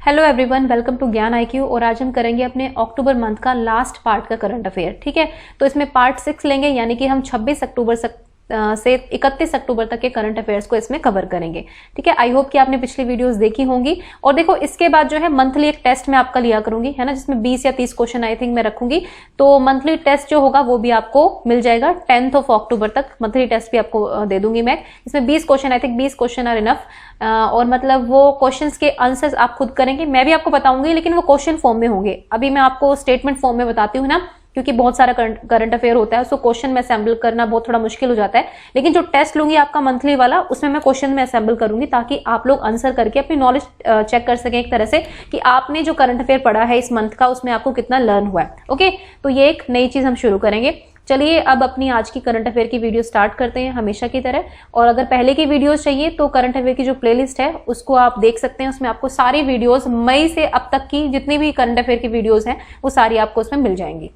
Hello everyone, welcome to ज्ञान IQ। और आज हम करेंगे अपने अक्टूबर मंथ का लास्ट पार्ट का करंट अफेयर। ठीक है, तो इसमें पार्ट 6 लेंगे, यानी कि हम 26 अक्टूबर से 31 अक्टूबर तक के करंट अफेयर्स को इसमें कवर करेंगे। ठीक है, आई होप कि आपने पिछली वीडियोस देखी होंगी। और देखो, इसके बाद जो है मंथली एक टेस्ट मैं आपका लिया करूंगी, है ना, जिसमें 20 या 30 क्वेश्चन आई थिंक मैं रखूंगी। तो मंथली टेस्ट जो होगा वो भी आपको मिल जाएगा 10 अक्टूबर तक। मंथली टेस्ट भी आपको दे दूंगी मैं। इसमें 20 question, I think 20 question are enough. और मतलब वो क्वेश्चंस के आंसर्स आप खुद करेंगे, मैं भी आपको बताऊंगी, लेकिन वो क्वेश्चन फॉर्म में होंगे। अभी मैं आपको स्टेटमेंट फॉर्म में बताती हूँ ना, क्योंकि बहुत सारा करंट अफेयर होता है, उसको क्वेश्चन में असेंबल करना बहुत थोड़ा मुश्किल हो जाता है। लेकिन जो टेस्ट लूंगी आपका मंथली वाला, उसमें मैं क्वेश्चन में असेंबल करूंगी, ताकि आप लोग आंसर करके अपनी नॉलेज चेक कर सकें एक तरह से कि आपने जो करंट अफेयर पढ़ा है इस मंथ का, उसमें आपको कितना लर्न हुआ है। ओके, तो ये एक नई चीज हम शुरू करेंगे। चलिए अब अपनी आज की करंट अफेयर की वीडियो स्टार्ट करते हैं हमेशा की तरह। और अगर पहले की वीडियोस चाहिए तो करंट अफेयर की जो प्लेलिस्ट है उसको आप देख सकते हैं। उसमें आपको सारी वीडियोस मई से अब तक की जितनी भी करंट अफेयर की वीडियोस हैं वो सारी आपको उसमें मिल जाएंगी।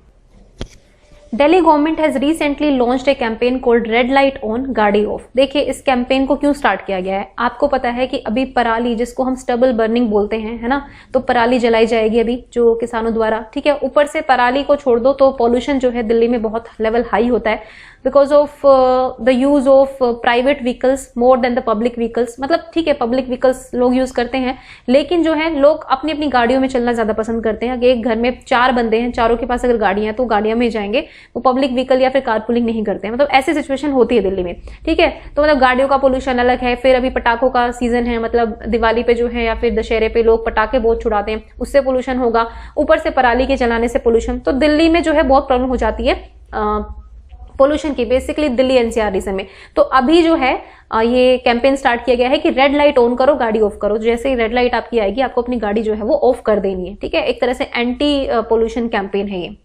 Delhi government has recently launched A campaign called red light on गाड़ी ऑफ। देखिए, इस कैंपेन को क्यों स्टार्ट किया गया है। आपको पता है कि अभी पराली, जिसको हम स्टबल बर्निंग बोलते हैं, है ना, तो पराली जलाई जाएगी अभी जो किसानों द्वारा। ठीक है, ऊपर से पराली को छोड़ दो तो पॉल्यूशन जो है दिल्ली में बहुत लेवल हाई होता है because of the use of private vehicles more than the public vehicles. मतलब ठीक है, पब्लिक व्हीकल्स लोग यूज करते हैं, लेकिन जो है लोग अपनी अपनी गाड़ियों में चलना ज्यादा पसंद करते हैं। एक घर में 4 बंदे हैं, चारों के पास अगर गाड़ियां हैं तो गाड़ियां में जाएंगे, वो पब्लिक व्हीकल या फिर कारपूलिंग नहीं करते हैं। मतलब ऐसी सिचुएशन होती है दिल्ली में। ठीक है, तो मतलब गाड़ियों का पोल्यूशन अलग है। फिर अभी पटाखों का सीजन है, मतलब दिवाली पे जो है या फिर दशहरे पे लोग पटाखे बहुत छुड़ाते हैं, उससे पोल्यूशन होगा। ऊपर से पराली के जलाने से पोल्यूशन, तो दिल्ली में जो है बहुत प्रॉब्लम हो जाती है पोल्यूशन की, बेसिकली दिल्ली NCR रीजन में। तो अभी जो है ये कैंपेन स्टार्ट किया गया है कि रेड लाइट ऑन करो, गाड़ी ऑफ करो। जैसे ही रेड लाइट आपकी आएगी, आपको अपनी गाड़ी जो है वो ऑफ कर देनी है। ठीक है, एक तरह से एंटी पोल्यूशन कैंपेन है ये।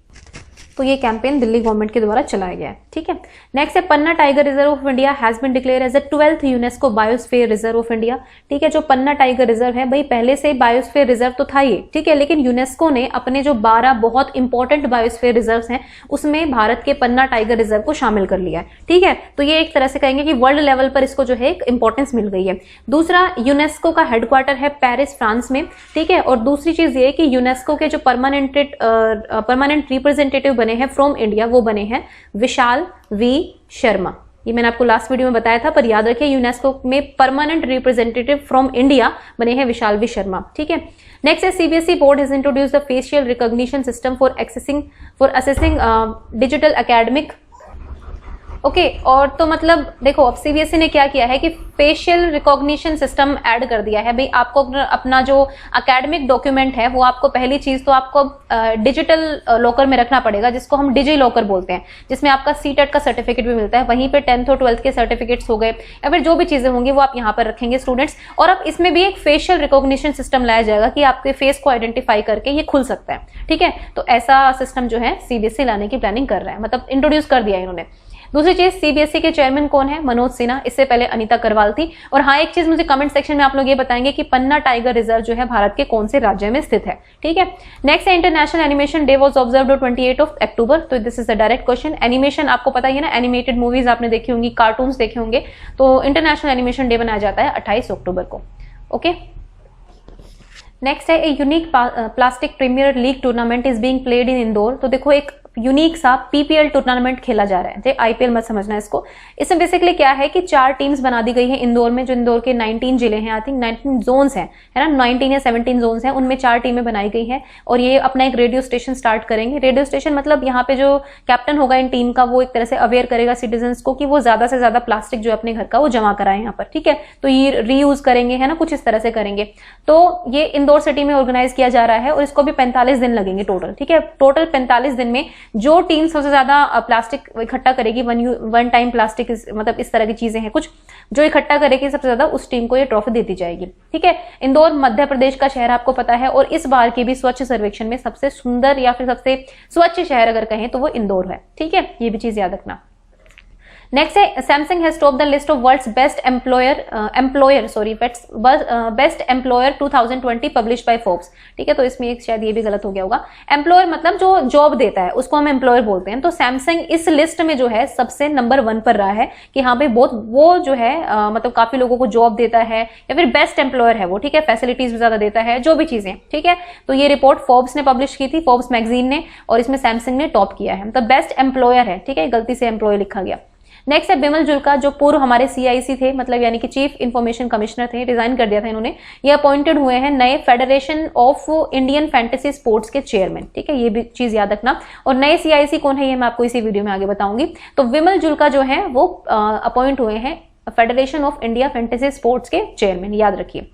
तो ये कैंपेन दिल्ली गवर्नमेंट के द्वारा चलाया गया है। ठीक है, नेक्स्ट है Panna tiger reserve of India has been declare as the 12th UNESCO biosphere reserve of India. ठीक है, जो पन्ना टाइगर रिजर्व है, भाई पहले से बायोस्फीयर रिजर्व तो था ये, ठीक है, लेकिन यूनेस्को ने अपने जो 12 बहुत इंपॉर्टेंट बायोस्फीयर रिजर्व हैं उसमें भारत के पन्ना टाइगर रिजर्व को शामिल कर लिया है। ठीक है, तो ये एक तरह से कहेंगे कि वर्ल्ड लेवल पर इसको जो है एक इंपॉर्टेंस मिल गई है। दूसरा, यूनेस्को का हेडक्वार्टर है पेरिस, फ्रांस में। ठीक है, और दूसरी चीज ये कि यूनेस्को के जो परमानेंट रिप्रेजेंटेटिव बने हैं फ्रॉम इंडिया, वो बने हैं विशाल V शर्मा। ये मैंने आपको लास्ट वीडियो में बताया था, पर याद रखिए यूनेस्को में परमानेंट रिप्रेजेंटेटिव फ्रॉम इंडिया बने हैं विशाल V शर्मा। ठीक है, नेक्स्ट है CBSE board has introduced the facial recognition system for assessing digital academic. Okay, और तो मतलब देखो, अब CBSE ने क्या किया है कि फेशियल रिकॉग्निशन सिस्टम ऐड कर दिया है। भाई आपको अपना जो एकेडमिक डॉक्यूमेंट है वो आपको पहली चीज तो आपको डिजिटल लॉकर में रखना पड़ेगा, जिसको हम डिजी लॉकर बोलते हैं, जिसमें आपका CTET का सर्टिफिकेट भी मिलता है। वहीं पे 10th और 12th के सर्टिफिकेट्स हो गए या फिर जो भी चीजें होंगी वो आप यहाँ पर रखेंगे स्टूडेंट्स। और अब इसमें भी एक फेशियल रिकॉग्निशन सिस्टम लाया जाएगा कि आपके फेस को आइडेंटिफाई करके ये खुल सकता है। ठीक है, तो ऐसा सिस्टम जो है CBSE लाने की प्लानिंग कर रहा है, मतलब इंट्रोड्यूस कर दिया है इन्होंने। दूसरी चीज, CBSE के चेयरमैन कौन है? मनोज सिन्हा। इससे पहले अनीता करवाल थी। और हाँ, एक चीज मुझे कमेंट सेक्शन में आप लोग ये बताएंगे कि पन्ना टाइगर रिजर्व जो है भारत के कौन से राज्य में स्थित है। ठीक है, नेक्स्ट है international animation day was observed on 28 अक्टूबर। तो this is a direct question. Animation आपको पता ही है ना, एनिमेटेड मूवीज आपने देखी होंगी, कार्टून्स देखे होंगे, तो इंटरनेशनल एनिमेशन डे मनाया जाता है 28 अक्टूबर को। ओके, नेक्स्ट है a unique plastic premier league tournament is being played in Indore. तो देखो, एक यूनिक सा PPL टूर्नामेंट खेला जा रहा है, IPL मत समझना इसको। इसमें बेसिकली क्या है कि 4 टीम्स बना दी गई है इंदौर में, जो इंदौर के 19 जिले हैं, आई थिंक 19 जोन्स हैं, है ना, 19 या 17 जोन्स हैं, उनमें 4 टीमें बनाई गई हैं। और ये अपना एक रेडियो स्टेशन स्टार्ट करेंगे। रेडियो स्टेशन मतलब यहाँ पे जो कैप्टन होगा इन टीम का, वो एक तरह से अवेयर करेगा सिटीजन्स को कि वो ज्यादा से ज्यादा प्लास्टिक जो अपने घर का वो जमा कराए यहाँ पर। ठीक है, तो ये रीयूज करेंगे, है ना, कुछ इस तरह से करेंगे। तो ये इंदौर सिटी में ऑर्गेनाइज किया जा रहा है और इसको भी 45 दिन लगेंगे टोटल। ठीक है, टोटल 45 दिन में जो टीम सबसे ज्यादा प्लास्टिक इकट्ठा करेगी, वन टाइम प्लास्टिक, मतलब इस तरह की चीजें हैं कुछ, जो इकट्ठा करेगी सबसे ज्यादा, उस टीम को ये ट्रॉफी देती जाएगी। ठीक है, इंदौर मध्य प्रदेश का शहर आपको पता है, और इस बार के भी स्वच्छ सर्वेक्षण में सबसे सुंदर या फिर सबसे स्वच्छ शहर अगर कहें तो वो इंदौर है। ठीक है, ये भी चीज याद रखना। नेक्स्ट है Samsung has top the list of world's best best employer 2020 publish by Forbes. ठीक है, तो इसमें एक शायद ये भी गलत हो गया होगा। एम्प्लॉयर मतलब जो जॉब देता है उसको हम एम्प्लॉयर बोलते हैं। तो सैमसंग इस लिस्ट में जो है सबसे नंबर 1 पर रहा है कि हाँ भाई बहुत वो जो है मतलब काफी लोगों को जॉब देता है या फिर बेस्ट एम्प्लॉयर है वो। ठीक है, फैसिलिटीज भी ज्यादा देता है, जो भी चीजें। ठीक है, तो ये रिपोर्ट फोर्ब्स ने पब्लिश की थी, फोर्ब्स मैगजीन ने, और इसमें सैमसंग ने टॉप किया है, मतलब बेस्ट एम्प्लॉयर है। ठीक है, गलती से एम्प्लॉयर लिखा गया। नेक्स्ट है बिमल जुल्का, जो पूर्व हमारे CIC थे, मतलब यानी कि चीफ इंफॉर्मेशन कमिश्नर थे, रिजाइन कर दिया था इन्होंने। ये अपॉइंटेड हुए हैं नए federation of Indian fantasy sports के चेयरमैन। ठीक है, ये भी चीज याद रखना। और नए CIC कौन है ये मैं आपको इसी वीडियो में आगे बताऊंगी। तो विमल जुल्का जो है वो अपॉइंट हुए हैं federation of India fantasy sports के चेयरमैन, याद रखिए।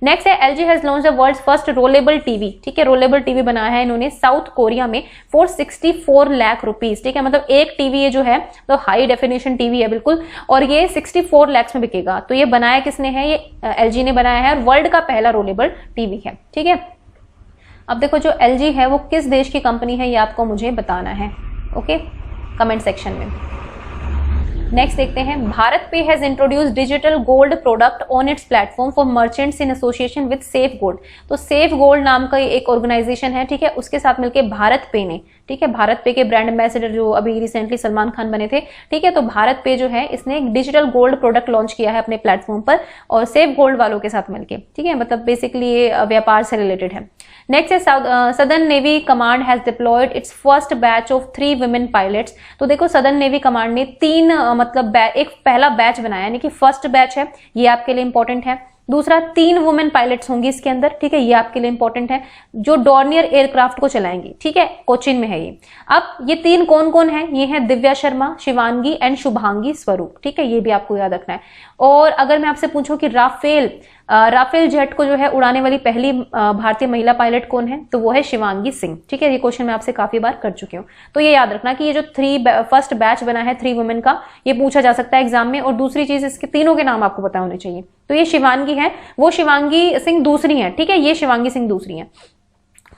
नेक्स्ट है LG has launch the world's first rollable TV. ठीक है, रोलेबल टीवी बनाया है इन्होंने साउथ कोरिया में फॉर 64 लाख रुपीज। ठीक है, मतलब एक टीवी ये जो है तो हाई डेफिनेशन टीवी है बिल्कुल, और ये 64 लाख में बिकेगा। तो ये बनाया किसने है? ये LG ने बनाया है, और वर्ल्ड का पहला रोलेबल टीवी है। ठीक है, अब देखो जो LG है वो किस देश की कंपनी है ये आपको मुझे बताना है, ओके, कमेंट सेक्शन में। नेक्स्ट देखते हैं, भारत पे has introduce digital gold product on it's platform for merchants in association with safe gold. तो सेफ गोल्ड नाम का एक ऑर्गेनाइजेशन है। ठीक है, उसके साथ मिलकर भारत पे ने, ठीक है, भारत पे के ब्रांड एम्बेसडर जो अभी रिसेंटली सलमान खान बने थे। ठीक है, तो भारत पे जो है इसने एक डिजिटल गोल्ड प्रोडक्ट लॉन्च किया है अपने प्लेटफॉर्म पर, और सेफ गोल्ड वालों के साथ मिलकर। ठीक है, मतलब बेसिकली ये व्यापार से रिलेटेड है। नेक्स्ट है southern navy command has deployed its first batch of 3 women pilots. तो देखो सदर्न नेवी कमांड ने 3 मतलब एक पहला बैच बनाया, यानी कि फर्स्ट बैच है, ये आपके लिए इंपॉर्टेंट है। दूसरा 3 वुमेन पायलट्स होंगी इसके अंदर। ठीक है, ये आपके लिए इंपॉर्टेंट है, जो डॉर्नियर एयरक्राफ्ट को चलाएंगी। ठीक है, कोचिन में है ये। अब ये 3 कौन कौन है? ये है दिव्या शर्मा, शिवांगी एंड शुभांगी स्वरूप। ठीक है, ये भी आपको याद रखना है। और अगर मैं आपसे पूछूं कि राफेल जेट को जो है उड़ाने वाली पहली भारतीय महिला पायलट कौन है, तो वो है शिवांगी सिंह। ठीक है, ये क्वेश्चन मैं आपसे काफी बार कर चुकी हूँ, तो ये याद रखना कि ये जो फर्स्ट बैच बना है 3 वुमेन का, ये पूछा जा सकता है एग्जाम में। और दूसरी चीज, इसके तीनों के नाम आपको पता होने चाहिए। तो ये शिवांगी है, वो शिवांगी सिंह दूसरी है। ठीक है, ये शिवांगी सिंह दूसरी है।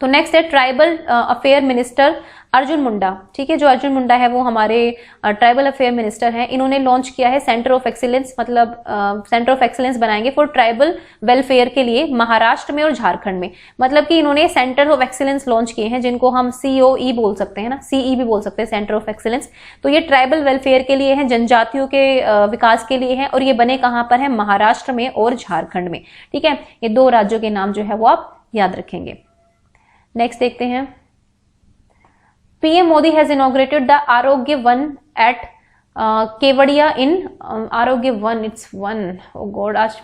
तो नेक्स्ट है tribal affair minister Arjun Munda. ठीक है, जो अर्जुन मुंडा है वो हमारे ट्राइबल अफेयर मिनिस्टर हैं। इन्होंने लॉन्च किया है सेंटर ऑफ एक्सीलेंस, मतलब सेंटर ऑफ एक्सीलेंस बनाएंगे फॉर ट्राइबल वेलफेयर के लिए महाराष्ट्र में और झारखंड में। मतलब कि इन्होंने सेंटर ऑफ एक्सीलेंस लॉन्च किए हैं, जिनको हम COE बोल सकते हैं ना, CE भी बोल सकते हैं, सेंटर ऑफ एक्सीलेंस। तो ये ट्राइबल वेलफेयर के लिए है, जनजातियों के विकास के लिए है, और ये बने कहाँ पर है? महाराष्ट्र में और झारखंड में। ठीक है, ये 2 राज्यों के नाम जो है वो आप याद रखेंगे। नेक्स्ट देखते हैं, PM Modi has inaugurated the आरोग्य वन एट केवड़िया इन आरोग्य वन, इट्स 1, ओ गॉड, आज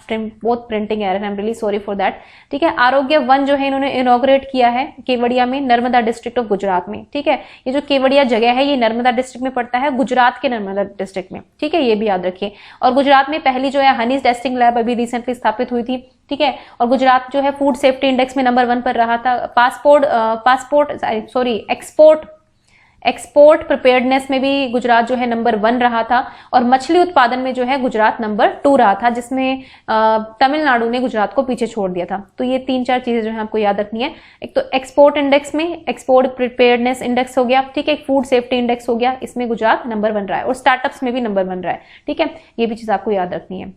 बहुत प्रिंटिंग एरर है, I am really sorry for that. ठीक है, आरोग्य वन जो है इन्होंने इनॉग्रेट किया है केवड़िया में, नर्मदा डिस्ट्रिक्ट ऑफ गुजरात में। ठीक है, ये जो केवड़िया जगह है ये नर्मदा डिस्ट्रिक्ट में पड़ता है, गुजरात के नर्मदा डिस्ट्रिक्ट में। ठीक है, ये भी याद रखिए। और गुजरात में पहली जो है हनी टेस्टिंग लैब अभी रिसेंटली स्थापित हुई थी। ठीक है, और गुजरात जो है फूड सेफ्टी इंडेक्स में नंबर 1 पर रहा था। एक्सपोर्ट प्रिपेयर्डनेस में भी गुजरात जो है नंबर 1 रहा था, और मछली उत्पादन में जो है गुजरात नंबर 2 रहा था, जिसमें तमिलनाडु ने गुजरात को पीछे छोड़ दिया था। तो ये 3-4 चीजें जो है आपको याद रखनी है। एक तो एक्सपोर्ट इंडेक्स में एक्सपोर्ट प्रिपेयर्डनेस इंडेक्स हो गया। ठीक है, फूड सेफ्टी इंडेक्स हो गया, इसमें गुजरात नंबर 1 रहा है, और स्टार्टअप्स में भी नंबर 1 रहा है। ठीक है, ये भी चीज आपको याद रखनी है।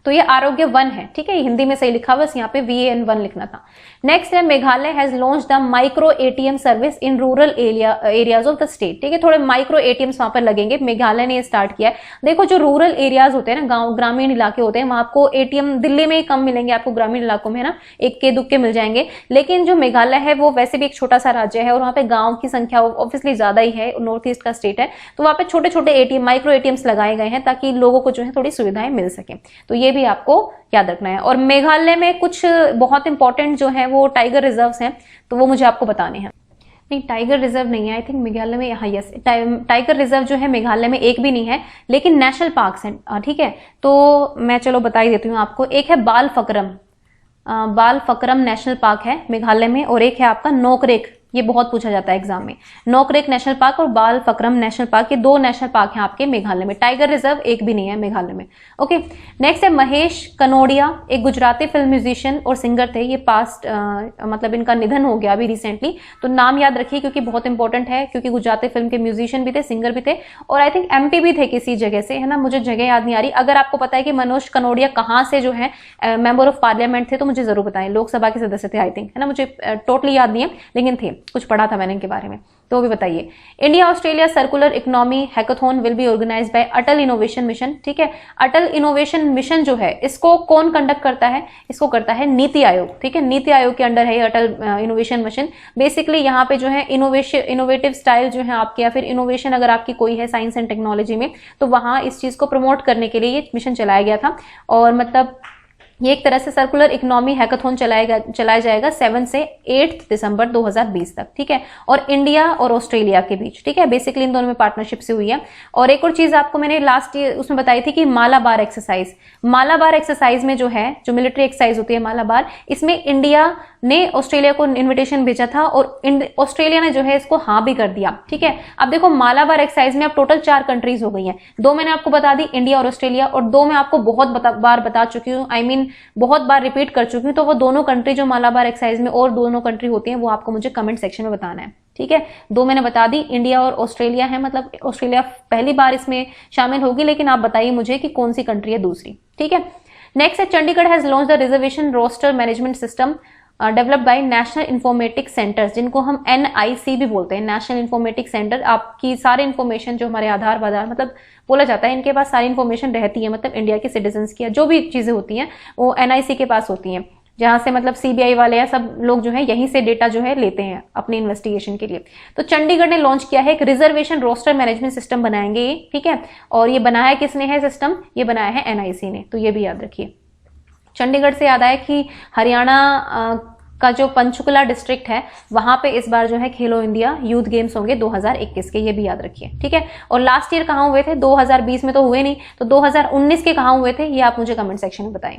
तो ये आरोग्य 1 है। ठीक है, ये हिंदी में सही लिखा हुआ, बस यहाँ पे VAN1 लिखना था। नेक्स्ट है Meghalaya has launch the micro ATM service in rural areas of the state. ठीक है, थोड़े माइक्रो ATMs वहां पर लगेंगे, मेघालय ने ये स्टार्ट किया है। देखो जो रूरल एरियाज होते हैं ना, गांव ग्रामीण इलाके होते हैं, वहां आपको ATM दिल्ली में ही कम मिलेंगे, आपको ग्रामीण इलाकों में ना इक्के दुक्के मिल जाएंगे। लेकिन जो मेघालय है वो वैसे भी एक छोटा सा राज्य है, और वहां पे गाँव की संख्या ऑब्वियसली ज्यादा ही है, नॉर्थ ईस्ट का स्टेट है, तो वहां पे छोटे छोटे ATM माइक्रो ATMs लगाए गए हैं ताकि लोगों को जो है थोड़ी सुविधाएं मिल सके। तो ये भी आपको याद रखना है। और मेघालय में कुछ बहुत इंपॉर्टेंट जो है वो टाइगर रिजर्व्स हैं, तो वो मुझे आपको बताने हैं। नहीं, टाइगर रिजर्व नहीं है आई थिंक मेघालय में। हाँ यस, टाइगर रिजर्व जो है मेघालय में एक भी नहीं है, लेकिन नेशनल पार्क्स हैं। ठीक है, तो मैं चलो बता ही देती हूँ आपको। एक है बाल फकरम नेशनल पार्क है मेघालय में, और एक है आपका नोकरेक ये बहुत पूछा जाता है एग्जाम में। नोकरेक नेशनल पार्क और बाल फकरम नेशनल पार्क, ये 2 नेशनल पार्क हैं आपके मेघालय में। टाइगर रिजर्व एक भी नहीं है मेघालय में। ओके, नेक्स्ट है महेश कनोडिया, एक गुजराती फिल्म म्यूजिशियन और सिंगर थे। ये पास्ट मतलब इनका निधन हो गया अभी रिसेंटली, तो नाम याद रखिए क्योंकि बहुत इंपॉर्टेंट है, क्योंकि गुजराती फिल्म के म्यूजिशियन भी थे, सिंगर भी थे, और आई थिंक MP भी थे किसी जगह से, है ना, मुझे जगह याद नहीं आ रही। अगर आपको पता है कि मनोज कनोडिया कहाँ से जो है मेंबर ऑफ पार्लियामेंट थे तो मुझे जरूर बताएं। लोकसभा के सदस्य थे आई थिंक, है ना, मुझे टोटली याद नहीं है लेकिन थे, कुछ पढ़ा था मैंने इनके बारे में, तो भी बताइए। India Australia circular economy hackathon will be organised by Atal innovation mission. ठीक है, अटल इनोवेशन मिशन जो है इसको कौन कंडक्ट करता है? इसको करता है नीति आयोग। ठीक है, नीति आयोग के अंडर है ये अटल इनोवेशन मिशन। बेसिकली यहाँ पे जो है इनोवेटिव स्टाइल जो है आपके, या फिर इनोवेशन अगर आपकी कोई है साइंस एंड टेक्नोलॉजी में, तो वहां इस चीज को प्रमोट करने के लिए ये मिशन चलाया गया था। और मतलब ये एक तरह से सर्कुलर इकोनॉमी हैकाथॉन चलाया जाएगा 7 से 8 दिसंबर 2020 तक। ठीक है, और इंडिया और ऑस्ट्रेलिया के बीच। ठीक है, बेसिकली इन दोनों में पार्टनरशिप से हुई है। और एक और चीज आपको मैंने लास्ट ईयर उसमें बताई थी कि मालाबार एक्सरसाइज, मालाबार एक्सरसाइज में जो है, जो मिलिट्री एक्सरसाइज होती है मालाबार, इसमें इंडिया ने ऑस्ट्रेलिया को इन्विटेशन भेजा था और ऑस्ट्रेलिया ने जो है इसको हाँ भी कर दिया। ठीक है, अब देखो मालाबार एक्सरसाइज में अब टोटल 4 कंट्रीज हो गई हैं। 2 मैंने आपको बता दी, इंडिया और ऑस्ट्रेलिया, और 2 मैं आपको बहुत बार बता चुकी हूँ, आई मीन बहुत बार रिपीट कर चुकी हूँ। तो वो दोनों कंट्री जो मालाबार एक्सरसाइज में और दोनों कंट्री होती हैं वो आपको मुझे कमेंट सेक्शन में बताना है। ठीक है, 2 मैंने बता दी, इंडिया और ऑस्ट्रेलिया है, मतलब ऑस्ट्रेलिया पहली बार इसमें शामिल होगी, लेकिन आप बताइए मुझे कि कौन सी कंट्री है दूसरी। ठीक है, नेक्स्ट है Chandigarh has launch the reservation roster management system developed by national informatic centres, जिनको हम NIC भी बोलते हैं, नेशनल इंफॉर्मेटिक सेंटर। आपकी सारी इंफॉर्मेशन जो हमारे आधार मतलब बोला जाता है, इनके पास सारी इंफॉर्मेशन रहती है, मतलब इंडिया के सिटीजन्स की जो भी चीजें होती हैं वो NIC के पास होती हैं, जहां से मतलब CBI वाले या सब लोग जो है यहीं से डेटा जो है लेते हैं अपनी इन्वेस्टिगेशन के लिए। तो चंडीगढ़ ने लॉन्च किया है एक रिजर्वेशन रोस्टर मैनेजमेंट सिस्टम बनाएंगे ये। ठीक है, और ये बनाया किसने है सिस्टम? ये बनाया है NIC ने, तो ये भी याद रखिए। चंडीगढ़ से याद आया कि हरियाणा का जो पंचकुला डिस्ट्रिक्ट है वहां पे इस बार जो है खेलो इंडिया यूथ गेम्स होंगे 2021 के, ये भी याद रखिए। ठीक है, और लास्ट ईयर कहाँ हुए थे? 2020 में तो हुए नहीं, तो 2019 के कहाँ हुए थे ये आप मुझे कमेंट सेक्शन में बताएं।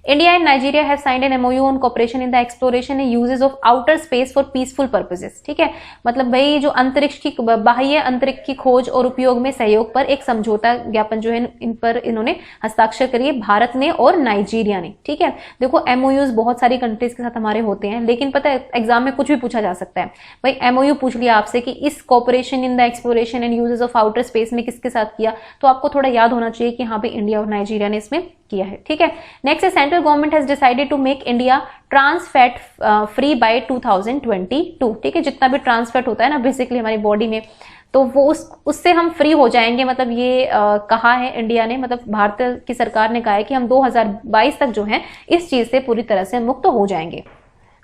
India and Nigeria have signed an MOU on cooperation in the exploration and uses of outer space for peaceful purposes. ठीक है, मतलब भाई जो अंतरिक्ष की बाह्य अंतरिक्ष की खोज और उपयोग में सहयोग पर एक समझौता ज्ञापन जो है इन पर इन्होंने हस्ताक्षर करिए, भारत ने और नाइजीरिया ने। ठीक है, देखो MOUs बहुत सारी कंट्रीज के साथ हमारे होते हैं, लेकिन पता है एग्जाम में कुछ भी पूछा जा सकता है। भाई MOU पूछ लिया आपसे कि इस cooperation in the exploration and uses of outer space में किसके साथ किया, तो आपको थोड़ा याद होना चाहिए कि यहाँ पे इंडिया और नाइजीरिया ने इसमें किया है। ठीक है, नेक्स्ट है central government has decided to make India trans fat free by 2022। ठीक है, जितना भी ट्रांस फैट होता है ना बेसिकली हमारी बॉडी में, तो वो उससे हम फ्री हो जाएंगे। मतलब ये कहा है इंडिया ने, मतलब भारत की सरकार ने कहा है कि हम 2022 तक जो है इस चीज से पूरी तरह से मुक्त हो जाएंगे।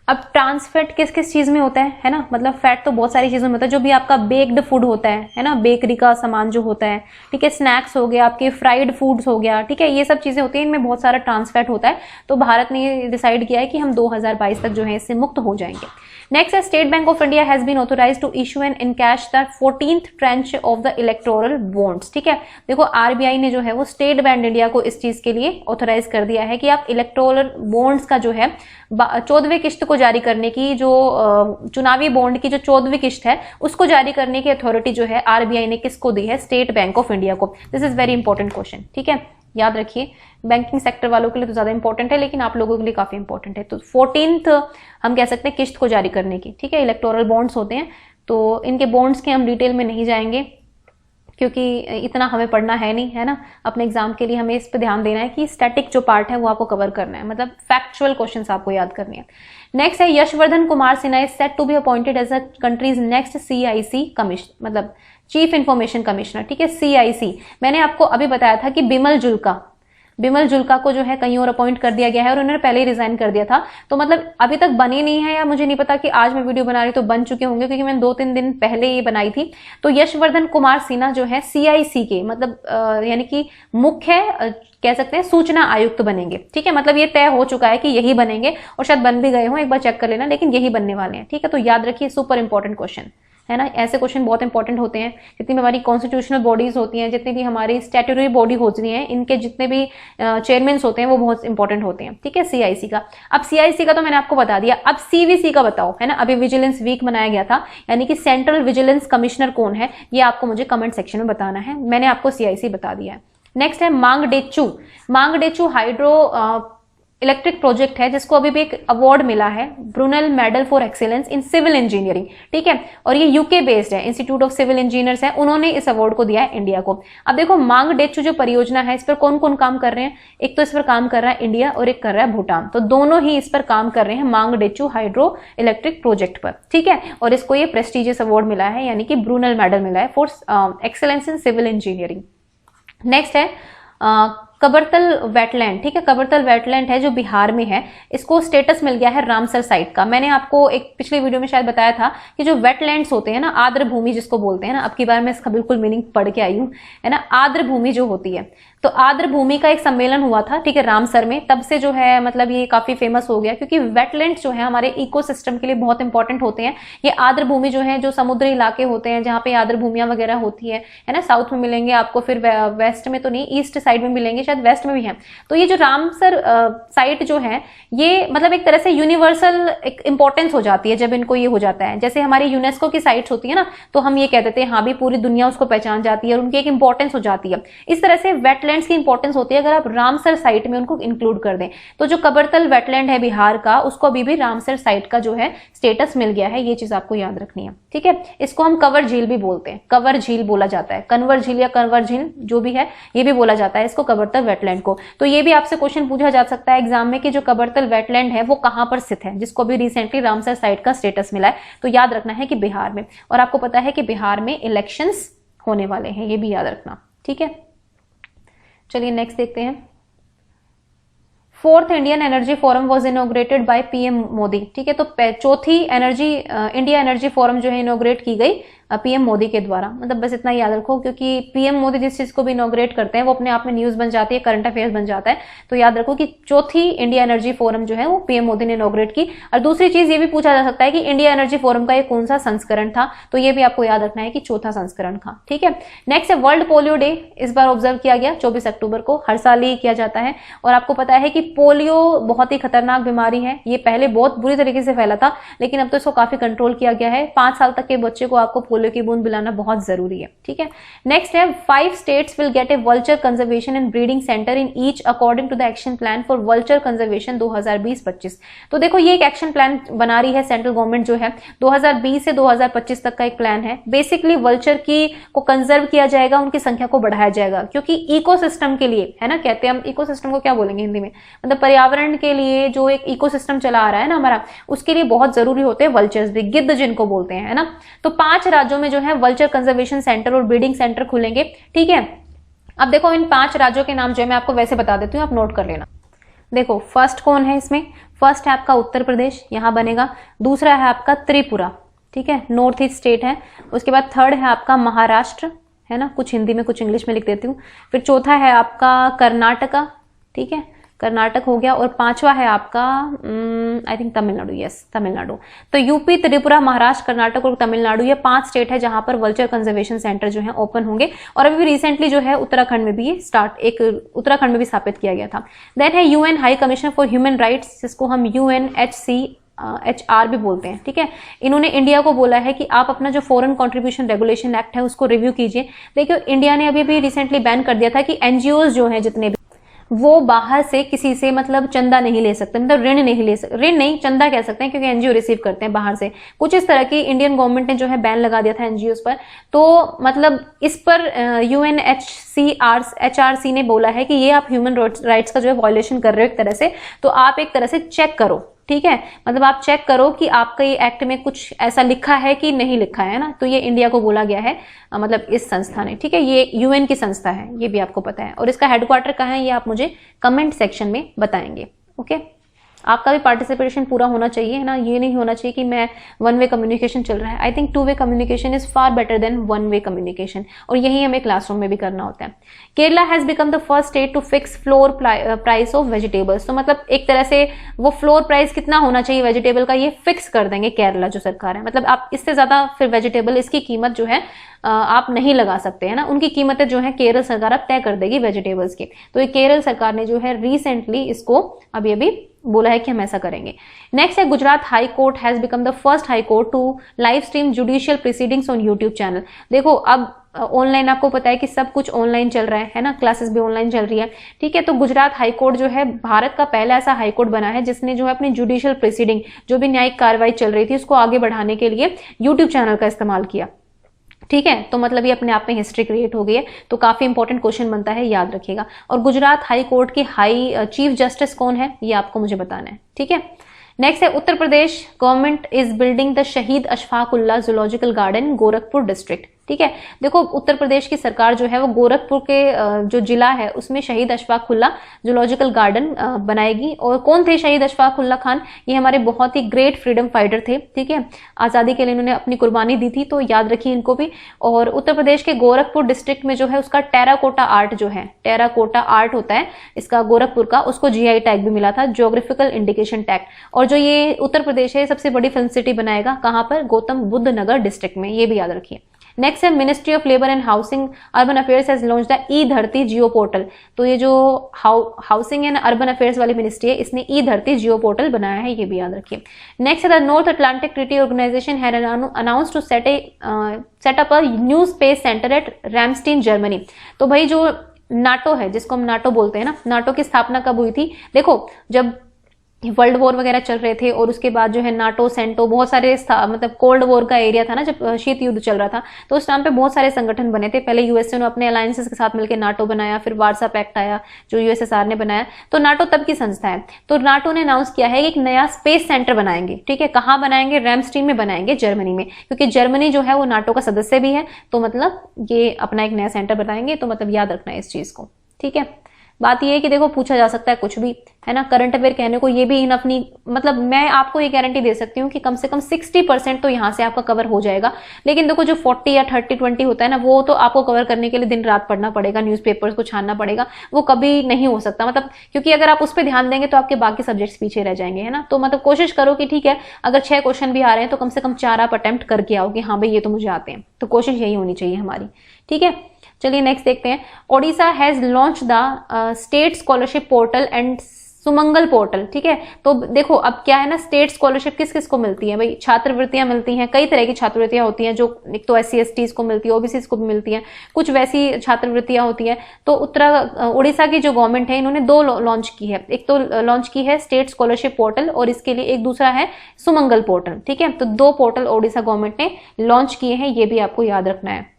अब ट्रांस फैट किस किस चीज में होता है ना, मतलब फैट तो बहुत सारी चीजों में होता है, जो भी आपका बेक्ड फूड होता है ना, बेकरी का सामान जो होता है, ठीक है, स्नैक्स हो गया, आपके फ्राइड फूड्स हो गया, ठीक है, ये सब चीजें होती हैं, इनमें बहुत सारा ट्रांस फैट होता है। तो भारत ने डिसाइड किया है कि हम 2022 तक जो है इससे मुक्त हो जाएंगे। नेक्स्ट है state bank of India has been authorised to issue and encash the 14th tranche of the electoral bonds. ठीक है, देखो RBI ने जो है वो स्टेट बैंक इंडिया को इस चीज के लिए ऑथोराइज कर दिया है कि आप इलेक्टोरल बॉन्ड्स का जो है 14वीं किस्त को जारी करने की, जो चुनावी बॉन्ड की जो 14वीं किस्त है उसको जारी करने की अथॉरिटी जो है RBI ने किसको दी है? स्टेट बैंक ऑफ इंडिया को। This is very important question. ठीक है, याद रखिए, बैंकिंग सेक्टर वालों के लिए तो ज्यादा इंपॉर्टेंट है, लेकिन आप लोगों के लिए काफी इंपॉर्टेंट है। तो 14th हम कह सकते हैं किस्त को जारी करने की। ठीक है, इलेक्टोरल बॉन्ड्स होते हैं, तो इनके बॉन्ड्स के हम डिटेल में नहीं जाएंगे क्योंकि इतना हमें पढ़ना है नहीं, है ना। अपने एग्जाम के लिए हमें इस पे ध्यान देना है कि स्टैटिक जो पार्ट है वो आपको कवर करना है, मतलब फैक्चुअल क्वेश्चंस आपको याद करने हैं। नेक्स्ट है Yashvardhan Kumar Sinha is set to be appointed as a country's next CIC commissioner, मतलब चीफ इंफॉर्मेशन कमिश्नर। ठीक है, CIC मैंने आपको अभी बताया था कि बिमल जुल्का को जो है कहीं और अपॉइंट कर दिया गया है और उन्होंने पहले ही रिजाइन कर दिया था। तो मतलब अभी तक बनी नहीं है, या मुझे नहीं पता कि आज मैं वीडियो बना रही तो बन चुके होंगे, क्योंकि मैंने 2-3 दिन पहले ये बनाई थी। तो यशवर्धन कुमार सिन्हा जो है CIC के मतलब यानी कि मुख्य कह सकते हैं सूचना आयुक्त बनेंगे। ठीक है, मतलब ये तय हो चुका है कि यही बनेंगे, और शायद बन भी गए हों, एक बार चेक कर लेना, लेकिन यही बनने वाले हैं। ठीक है, तो याद रखिए, सुपर इंपॉर्टेंट क्वेश्चन। है ना। ऐसे क्वेश्चन बहुत इंपॉर्टेंट होते हैं। जितनी भी हमारी कॉन्स्टिट्यूशनल बॉडीज होती हैं, जितनी भी हमारी स्टैट्यूटरी बॉडी होती हैं, इनके जितने भी चेयरमैन होते हैं वो बहुत इंपॉर्टेंट होते हैं, ठीक है। सीआईसी का, अब सीआईसी का तो मैंने आपको बता दिया, अब सीवीसी का बताओ, है ना। अभी विजिलेंस वीक मनाया गया था, यानी कि सेंट्रल विजिलेंस कमिश्नर कौन है, ये आपको मुझे कमेंट सेक्शन में बताना है। मैंने आपको सीआईसी बता दिया है। नेक्स्ट है Mangdechhu. Mangdechhu hydro electric project है, जिसको अभी भी एक अवार्ड मिला है, Brunel medal for excellence in civil engineering, ठीक है। और ये यूके बेस्ड है, इंस्टीट्यूट ऑफ सिविल इंजीनियर्स है, उन्होंने इस अवार्ड को दिया है इंडिया को। अब देखो मांगडेचू जो परियोजना है, इस पर कौन कौन काम कर रहे हैं, एक तो इस पर काम कर रहा है इंडिया और एक कर रहा है भूटान, तो दोनों ही इस पर काम कर रहे हैं मांगडेचू हाइड्रो इलेक्ट्रिक प्रोजेक्ट पर, ठीक है। और इसको ये प्रेस्टिजियस अवार्ड मिला है, यानी कि ब्रुनेल मेडल मिला है for excellence in civil engineering. Next है कबरतल वेटलैंड, ठीक है। कबरतल वेटलैंड है जो बिहार में है, इसको स्टेटस मिल गया है रामसर साइट का। मैंने आपको एक पिछले वीडियो में शायद बताया था कि जो वेटलैंड्स होते हैं ना, आर्द्र भूमि जिसको बोलते हैं ना, अब की बार मैं इसका बिल्कुल मीनिंग पढ़ के आई हूं, है ना। आर्द्र भूमि जो होती है, तो आर्द्र भूमि का एक सम्मेलन हुआ था, ठीक है, रामसर में, तब से जो है मतलब ये काफी फेमस हो गया, क्योंकि वेटलैंड्स जो है हमारे इकोसिस्टम के लिए बहुत इंपॉर्टेंट होते हैं। ये आर्द्र भूमि जो है, जो समुद्री इलाके होते हैं जहाँ पे आर्द्र भूमियां वगैरह होती है ना, साउथ में मिलेंगे आपको, फिर वेस्ट में तो नहीं, ईस्ट साइड में मिलेंगे, शायद वेस्ट में भी है। तो ये जो रामसर साइट जो है, ये मतलब एक तरह से यूनिवर्सल एक इंपॉर्टेंस हो जाती है जब इनको ये हो जाता है। जैसे हमारी यूनेस्को की साइट्स होती है ना, तो हम ये कह देते हैं हाँ भी पूरी दुनिया उसको पहचान जाती है और उनकी एक इंपॉर्टेंस हो जाती है। इस तरह से वेटलैंड्स की इंपॉर्टेंस होती है अगर आप रामसर साइट में उनको इंक्लूड कर दें। तो जो कबरतल वेटलैंड है बिहार का, उसको अभी भी रामसर साइट का जो है स्टेटस मिल गया है, ये चीज आपको याद रखनी है, ठीक है। इसको हम कवर झील भी बोलते हैं, कवर झील बोला जाता है, कन्वर झील या कन्वर झील जो भी है, ये भी बोला जाता है इसको, कबरतल वेटलैंड को। तो ये भी आपसे क्वेश्चन पूछा जा सकता है एग्जाम में कि जो कबरतल वेटलैंड है वो कहां पर स्थित है, जिसको भी रिसेंटली रामसर साइट का स्टेटस मिला है। तो याद रखना है कि बिहार में, और आपको पता है कि बिहार में इलेक्शंस होने वाले हैं, ये भी याद रखना, ठीक है। चलिए नेक्स्ट देखते हैं। Fourth Indian energy forum was inaugurated by PM Modi, ठीक है। तो चौथी इंडिया एनर्जी फोरम जो है इनोग्रेट की गई पीएम मोदी के द्वारा। मतलब बस इतना याद रखो, क्योंकि पीएम मोदी जिस चीज को भी इनोग्रेट करते हैं वो अपने आप में न्यूज बन जाती है, करंट अफेयर्स बन जाता है। तो याद रखो कि चौथी इंडिया एनर्जी फोरम जो है वो पीएम मोदी ने इनोग्रेट की। और दूसरी चीज ये भी पूछा जा सकता है कि इंडिया एनर्जी फोरम का ये कौन सा संस्करण था, तो ये भी आपको याद रखना है कि चौथा संस्करण था, ठीक है। नेक्स्ट है वर्ल्ड पोलियो डे, इस बार ऑब्जर्व किया गया 24 अक्टूबर को, हर साल ही किया जाता है। और आपको पता है कि पोलियो बहुत ही खतरनाक बीमारी है, ये पहले बहुत बुरी तरीके से फैला था, लेकिन अब तो इसको काफी कंट्रोल किया गया है। 5 साल तक के बच्चे को आपको पोलियो की बूंद पिलाना बहुत जरूरी है, ठीक है। नेक्स्ट है 5 states will get a vulture conservation and breeding centre in each according to the action plan for vulture conservation 2020-25। तो देखो ये एक एक्शन प्लान बना रही है सेंट्रल गवर्नमेंट जो है, 2020 से 2025 तक का एक प्लान है। बेसिकली वल्चर को कंजर्व किया जाएगा, उनकी संख्या को बढ़ाया जाएगा, क्योंकि इकोसिस्टम के लिए, है ना, कहते हैं हम इकोसिस्टम को क्या बोलेंगे हिंदी में, मतलब पर्यावरण के लिए जो एक इकोसिस्टम चला आ रहा है ना हमारा, उसके लिए बहुत जरूरी होते हैं वल्चर्स भी, गिद्ध जिनको बोलते हैं, है ना। तो 5 राज्यों में जो है वल्चर कंजर्वेशन सेंटर और ब्रीडिंग सेंटर खुलेंगे, ठीक है। अब देखो इन 5 राज्यों के नाम जो है मैं आपको वैसे बता देती हूँ, आप नोट कर लेना। देखो फर्स्ट कौन है इसमें, फर्स्ट है आपका उत्तर प्रदेश, यहां बनेगा। दूसरा है आपका त्रिपुरा, ठीक है, नॉर्थ ईस्ट स्टेट है। उसके बाद थर्ड है आपका महाराष्ट्र, है ना, कुछ हिंदी में कुछ इंग्लिश में लिख देती हूँ। फिर चौथा है आपका कर्नाटका, ठीक है, कर्नाटक हो गया। और 5वां है आपका I think Tamil Nadu, yes Tamil Nadu. तो यूपी, त्रिपुरा, महाराष्ट्र, कर्नाटक और तमिलनाडु, ये 5 स्टेट है जहां पर वल्चर कंजर्वेशन सेंटर जो है ओपन होंगे। और अभी रिसेंटली जो है उत्तराखंड में भी उत्तराखंड में भी स्थापित किया गया था। देन है UN high commissioner for human rights, जिसको हम UNHCR भी बोलते हैं, ठीक है। इन्होंने इंडिया को बोला है कि आप अपना जो फॉरेन कंट्रीब्यूशन रेगुलेशन एक्ट है उसको रिव्यू कीजिए। देखिए इंडिया ने अभी रिसेंटली बैन कर दिया था कि एनजीओ जो है जितने भी, वो बाहर से किसी से मतलब चंदा नहीं ले सकते, मतलब ऋण नहीं ले सकते, ऋण नहीं चंदा कह सकते हैं, क्योंकि एनजीओ रिसीव करते हैं बाहर से। कुछ इस तरह की इंडियन गवर्नमेंट ने जो है बैन लगा दिया था एनजीओ पर। तो मतलब इस पर UNHCR ने बोला है कि ये आप ह्यूमन राइट्स का जो है वायलेशन कर रहे हो एक तरह से, तो आप एक तरह से चेक करो, ठीक है। मतलब आप चेक करो कि आपका ये एक्ट में कुछ ऐसा लिखा है कि नहीं लिखा है ना। तो ये इंडिया को बोला गया है, मतलब इस संस्था ने, ठीक है। ये यूएन की संस्था है, ये भी आपको पता है। और इसका हेडक्वार्टर कहाँ है ये आप मुझे कमेंट सेक्शन में बताएंगे, ओके। आपका भी पार्टिसिपेशन पूरा होना चाहिए, है ना। ये नहीं होना चाहिए कि मैं वन वे कम्युनिकेशन चल रहा है। I think two way communication is far better than one way communication, और यही हमें क्लासरूम में भी करना होता है। Kerala has become the first state to fix floor price of vegetables. तो मतलब एक तरह से वो फ्लोर प्राइस कितना होना चाहिए वेजिटेबल का, ये फिक्स कर देंगे केरला जो सरकार है। मतलब आप इससे ज्यादा फिर वेजिटेबल इसकी कीमत जो है आप नहीं लगा सकते, है ना। उनकी कीमतें जो है केरल सरकार अब तय कर देगी वेजिटेबल्स की। तो ये केरल सरकार ने जो है रिसेंटली इसको अभी बोला है कि हम ऐसा करेंगे। नेक्स्ट है Gujarat high court has become the first high court to live stream judicial proceedings on YouTube channel. देखो अब ऑनलाइन आपको पता है कि सब कुछ ऑनलाइन चल रहा है ना, क्लासेस भी ऑनलाइन चल रही है, ठीक है। तो गुजरात हाई कोर्ट जो है भारत का पहला ऐसा हाई कोर्ट बना है जिसने जो है अपनी जुडिशियल प्रोसीडिंग, जो भी न्यायिक कार्रवाई चल रही थी, उसको आगे बढ़ाने के लिए यूट्यूब चैनल का इस्तेमाल किया, ठीक है। तो मतलब ये अपने आप में हिस्ट्री क्रिएट हो गई है। तो काफी इंपॉर्टेंट क्वेश्चन बनता है, याद रखिएगा। और गुजरात हाई कोर्ट के हाई चीफ जस्टिस कौन है, ये आपको मुझे बताना है, ठीक है। नेक्स्ट है Uttar Pradesh government is building the शहीद Ashfaq Ullah zoological garden Gorakhpur district, ठीक है। देखो उत्तर प्रदेश की सरकार जो है वो गोरखपुर के जो जिला है उसमें शहीद अशफाक उल्लाह जूलॉजिकल गार्डन बनाएगी। और कौन थे शहीद अशफाक उल्लाह खान, ये हमारे बहुत ही ग्रेट फ्रीडम फाइटर थे, ठीक है। आजादी के लिए इन्होंने अपनी कुर्बानी दी थी, तो याद रखिए इनको भी। और उत्तर प्रदेश के गोरखपुर डिस्ट्रिक्ट में जो है उसका टेराकोटा आर्ट जो है, टेराकोटा आर्ट होता है इसका गोरखपुर का, उसको जीआई टैग भी मिला था, ज्योग्राफिकल इंडिकेशन टैग। और जो ये उत्तर प्रदेश है सबसे बड़ी फिल्म सिटी बनाएगा कहां पर, गौतम बुद्ध नगर डिस्ट्रिक्ट में, ये भी याद रखिए। नेक्स्ट है ministry of labour and housing urban affairs has launch the e Dharti geo portal. तो ये जो हाउसिंग एंड अर्बन अफेयर्स वाली मिनिस्ट्री है इसने ई धरती जियो पोर्टल बनाया है, ये भी याद रखिए। नेक्स्ट है the North Atlantic Treaty Organization had announced to set up a new space centre at Ramstein Germany. तो भाई जो नाटो है, जिसको हम नाटो बोलते हैं ना, नाटो की स्थापना कब हुई थी। देखो जब वर्ल्ड वॉर वगैरह चल रहे थे और उसके बाद जो है नाटो, सेंटो, बहुत सारे मतलब कोल्ड वॉर का एरिया था ना, जब शीत युद्ध चल रहा था, तो उस टाइम पे बहुत सारे संगठन बने थे। पहले यूएसए ने अपने अलायंसेस के साथ मिलकर नाटो बनाया, फिर वार्सा पैक्ट आया जो यूएसएसआर ने बनाया। तो नाटो तब की संस्था है। तो नाटो ने अनाउंस किया है कि एक नया स्पेस सेंटर बनाएंगे, ठीक है। कहाँ बनाएंगे, रैमस्टीन में बनाएंगे, जर्मनी में, क्योंकि जर्मनी जो है वो नाटो का सदस्य भी है। तो मतलब ये अपना एक नया सेंटर बनाएंगे, तो मतलब याद रखना है इस चीज को, ठीक है। बात ये है कि देखो पूछा जा सकता है कुछ भी, है ना। करंट अफेयर कहने को ये भी इन अपनी, मतलब मैं आपको ये गारंटी दे सकती हूँ कि कम से कम 60% तो यहाँ से आपका कवर हो जाएगा। लेकिन देखो जो 40 या 30-20 होता है ना, वो तो आपको कवर करने के लिए दिन रात पढ़ना पड़ेगा, न्यूज़पेपर्स को छानना पड़ेगा, वो कभी नहीं हो सकता। मतलब क्योंकि अगर आप उस पर ध्यान देंगे तो आपके बाकी सब्जेक्ट्स पीछे रह जाएंगे, है ना। तो मतलब कोशिश करो कि ठीक है, अगर 6 क्वेश्चन भी आ रहे हैं तो कम से कम 4 आप अटेम्प्ट करके आओ कि हाँ भाई ये तो मुझे आते हैं। तो कोशिश यही होनी चाहिए हमारी, ठीक है। चलिए नेक्स्ट देखते हैं। Odisha has launch the state scholarship portal and Sumangal portal, ठीक है। तो देखो अब क्या है ना, स्टेट स्कॉलरशिप किस किस को मिलती है भाई, छात्रवृत्तियां मिलती हैं, कई तरह की छात्रवृत्तियां होती हैं, जो एक तो SC/ST को मिलती है, OBC को भी मिलती हैं, कुछ वैसी छात्रवृत्तियां होती हैं। तो उड़ीसा की जो गवर्नमेंट है इन्होंने 2 लॉन्च की है। एक तो लॉन्च की है स्टेट स्कॉलरशिप पोर्टल और इसके लिए एक दूसरा है सुमंगल पोर्टल, ठीक है। तो 2 पोर्टल ओडिशा गवर्नमेंट ने लॉन्च किए हैं, ये भी आपको याद रखना है,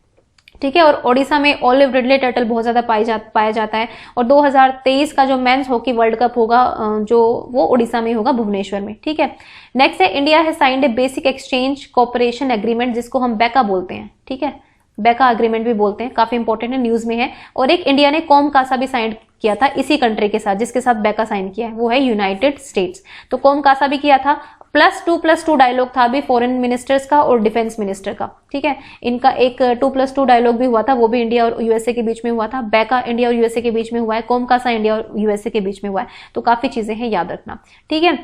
ठीक है। और ओडिशा में ऑलिव रिडले टर्टल बहुत ज्यादा पाया जाता है। और 2023 का जो मेंस हॉकी वर्ल्ड कप होगा जो वो ओडिशा में होगा, भुवनेश्वर में, ठीक है। नेक्स्ट है India has signed A basic exchange cooperation agreement, जिसको हम बेका बोलते हैं, ठीक है। बेका एग्रीमेंट भी बोलते हैं, काफी इंपॉर्टेंट है, न्यूज में है। और एक इंडिया ने कॉम कासा भी साइन किया था इसी कंट्री के साथ, जिसके साथ बेका साइन किया है वो है यूनाइटेड स्टेट्स। तो कॉम कासा भी किया था। +2+2 डायलॉग था अभी फॉरेन मिनिस्टर्स का और डिफेंस मिनिस्टर का, ठीक है। इनका एक 2+2 डायलॉग भी हुआ था, वो भी इंडिया और यूएसए के बीच में हुआ था। बेका इंडिया और यूएसए के बीच में हुआ है, कॉम कासा इंडिया और यूएसए के बीच में हुआ है। तो काफी चीजें हैं, याद रखना, ठीक है।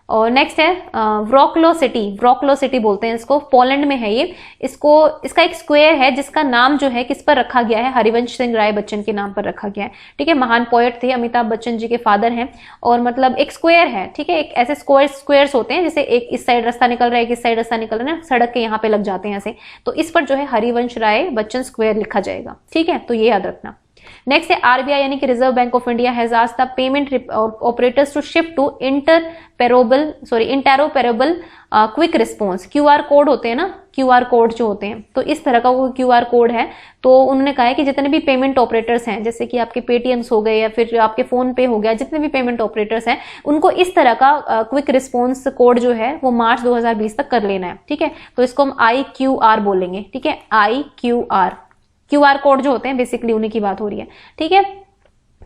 और नेक्स्ट है व्रोक्लो सिटी बोलते हैं इसको, पोलैंड में है ये। इसका एक स्क्वायर है जिसका नाम जो है किस पर रखा गया है, हरिवंश सिंह राय बच्चन के नाम पर रखा गया है, ठीक है। महान पोएट थे, अमिताभ बच्चन जी के फादर हैं। और मतलब एक स्क्वायर है, ठीक है। एक ऐसे स्क्वायर्स होते हैं, जैसे एक इस साइड रास्ता निकल रहा है, एक इस साइड रास्ता निकल रहा है, सड़क के यहाँ पे लग जाते हैं ऐसे। तो इस पर जो है हरिवंश राय बच्चन स्क्वायर लिखा जाएगा, ठीक है। तो ये याद रखना। नेक्स्ट है आरबीआई यानी कि reserve bank of India has asked the payment operators to shift to interoperable quick response. QR code होते हैं ना, क्यूआर कोड जो होते हैं, तो इस तरह का वो क्यूआर कोड है। तो उन्होंने कहा है कि जितने भी पेमेंट ऑपरेटर्स हैं, जैसे कि आपके पेटीएम्स हो गए या फिर आपके फोन पे हो गया, जितने भी पेमेंट ऑपरेटर्स हैं उनको इस तरह का क्विक रिस्पॉन्स कोड जो है वो मार्च 2020 तक कर लेना है, ठीक है। तो इसको हम IQR बोलेंगे, ठीक है। IQR क्यूआर कोड जो होते हैं बेसिकली उन्हीं की बात हो रही है, ठीक है।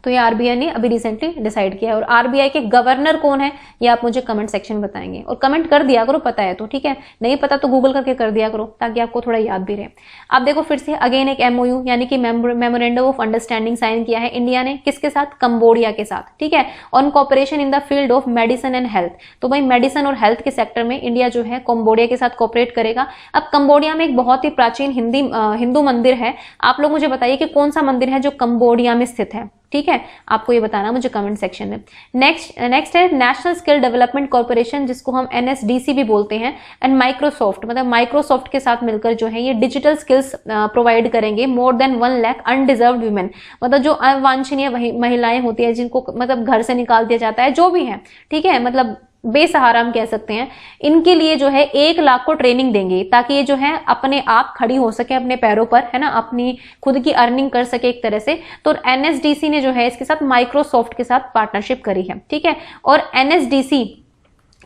तो ये आरबीआई ने अभी रिसेंटली डिसाइड किया है। और आरबीआई के गवर्नर कौन है ये आप मुझे कमेंट सेक्शन बताएंगे, और कमेंट कर दिया करो पता है तो, ठीक है, नहीं पता तो गूगल करके कर दिया करो ताकि आपको थोड़ा याद भी रहे। अब देखो फिर से अगेन एक एमओयू यानी कि मेमोरेंडम ऑफ अंडरस्टैंडिंग साइन किया है इंडिया ने, किसके साथ, कंबोडिया के साथ, ठीक है, on cooperation in the field of medicine and health. तो भाई मेडिसिन और हेल्थ के सेक्टर में इंडिया जो है कंबोडिया के साथ कोऑपरेट करेगा। अब कंबोडिया में एक बहुत ही प्राचीन हिंदू मंदिर है, आप लोग मुझे बताइए कि कौन सा मंदिर है जो कंबोडिया में स्थित है, ठीक है, आपको ये बताना मुझे कमेंट सेक्शन में। नेक्स्ट है नेशनल स्किल डेवलपमेंट कॉर्पोरेशन, जिसको हम एनएसडीसी भी बोलते हैं, एंड माइक्रोसॉफ्ट, मतलब माइक्रोसॉफ्ट के साथ मिलकर जो है ये डिजिटल स्किल्स प्रोवाइड करेंगे more than 1 lakh undeserved women, मतलब जो अवांछनीय महिलाएं होती है जिनको मतलब घर से निकाल दिया जाता है, जो भी है, ठीक है, मतलब बेसहारा हम कह सकते हैं, इनके लिए जो है 1 लाख को ट्रेनिंग देंगे ताकि ये जो है अपने आप खड़ी हो सके अपने पैरों पर, है ना, अपनी खुद की अर्निंग कर सके एक तरह से। तो एनएसडीसी ने जो है इसके साथ माइक्रोसॉफ्ट के साथ पार्टनरशिप करी है, ठीक है। और एनएसडीसी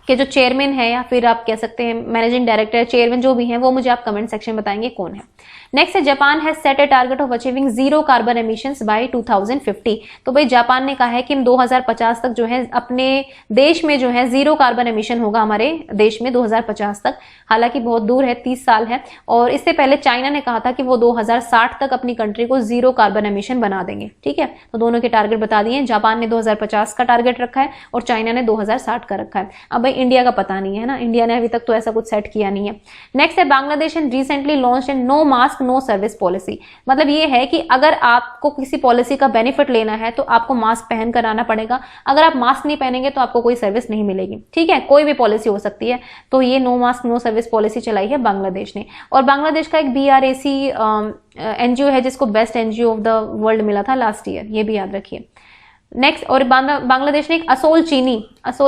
के जो चेयरमैन है या फिर आप कह सकते हैं मैनेजिंग डायरेक्टर, चेयरमैन जो भी हैं वो मुझे आप कमेंट सेक्शन में बताएंगे कौन है। नेक्स्ट है Japan has set a target of achieving 0 carbon emissions by 2050। तो भाई जापान ने कहा है कि हम 2050 तक जो है अपने देश में जो है 0 कार्बन एमिशन होगा हमारे देश में 2050 तक, हालांकि बहुत दूर है, 30 साल है। और इससे पहले चाइना ने कहा था कि वो 2060 तक अपनी कंट्री को 0 कार्बन एमिशन बना देंगे, ठीक है। तो दोनों के टारगेट बता दिए, जापान ने 2050 का टारगेट रखा है और चाइना ने 2060 का रखा है। अब भाई इंडिया का पता नहीं है ना, इंडिया ने अभी तक तो ऐसा कुछ सेट किया नहीं है। नेक्स्ट है Bangladesh and recently launched and no mask no service policy. मतलब ये है कि अगर आपको किसी पॉलिसी का बेनिफिट लेना है तो आपको मास्क पहन कर आना पड़ेगा, अगर आप मास्क नहीं पहनेंगे तो आपको कोई सर्विस नहीं मिलेगी, ठीक है, कोई भी पॉलिसी हो सकती है। तो ये no mask no service policy चलाई है बांग्लादेश ने। और बांग्लादेश का एक BRAC एनजीओ है जिसको best NGO of the world मिला था लास्ट ईयर, ये भी याद रखिए। नेक्स्ट, और बांग्लादेश ने एक असोल